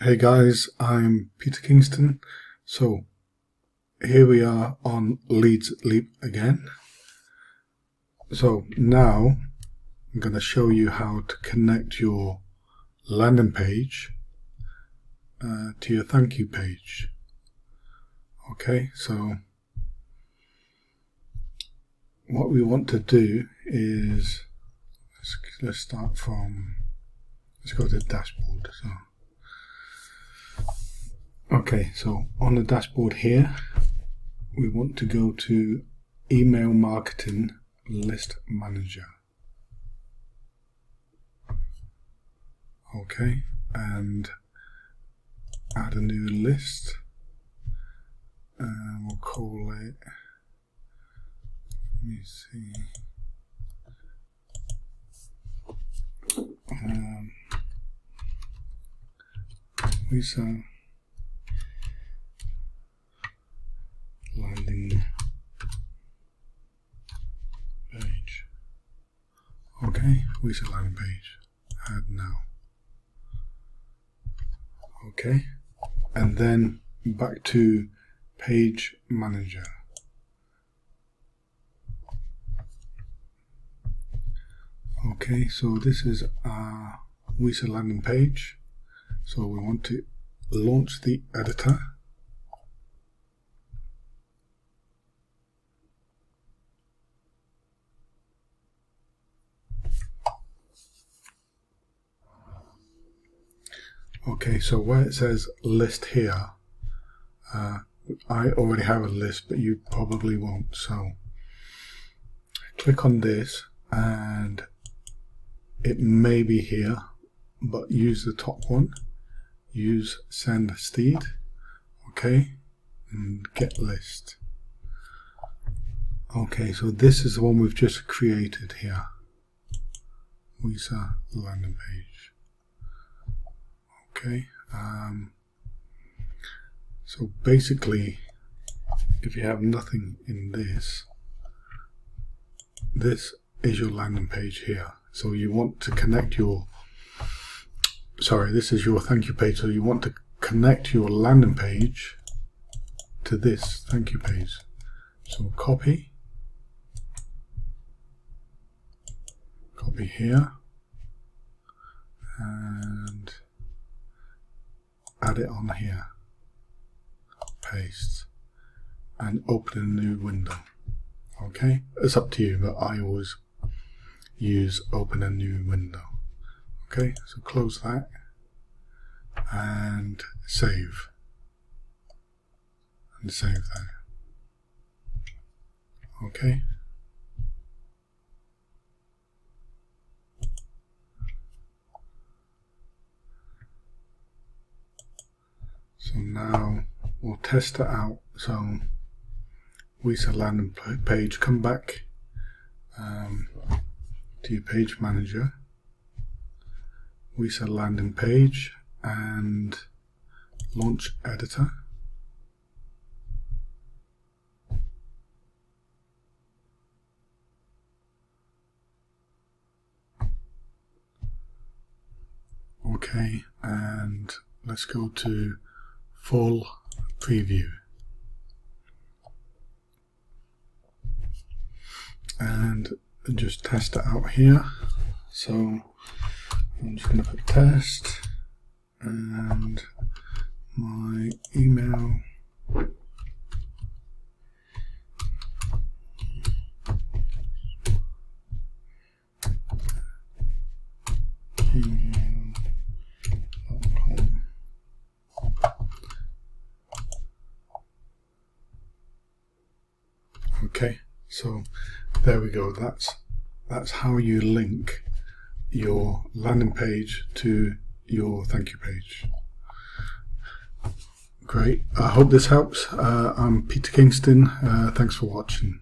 Hey guys, I'm Peter Kingston. So here we are on Leads Leap again. So now I'm going to show you how to connect your landing page to your thank you page. Okay, so what we want to do is let's start from, let's go to the dashboard. Okay, so on the dashboard here, we want to go to Email Marketing List Manager. Okay, and add a new list, and we'll call it, let me see, Visa landing page. Okay, Visa landing page. Add now. Okay, and then back to Page Manager. Okay, so this is our Visa landing page. So we want to launch the editor. Okay, so where it says list here, I already have a list, but you probably won't. So click on this, and it may be here, but use the top one. Use send steed. Okay, and get list. Okay, so this is the one we've just created here. Visa landing page. Okay, so basically, if you have nothing in this, this is your landing page here. So you want to connect your, this is your thank you page. So you want to connect your landing page to this thank you page. So copy here, and add it on here, paste, and open a new window. Okay, it's up to you, but I always use open a new window. Okay, so close that and save, and save that. Okay, so now we'll test it out. So Visa landing page, come back to your page manager, Visa landing page, and launch editor. Okay, and let's go to full preview, and just test it out here. So I'm just going to put test and my email. Okay, so there we go. That's how you link your landing page to your thank you page. Great. I hope this helps. I'm Peter Kingston. Thanks for watching.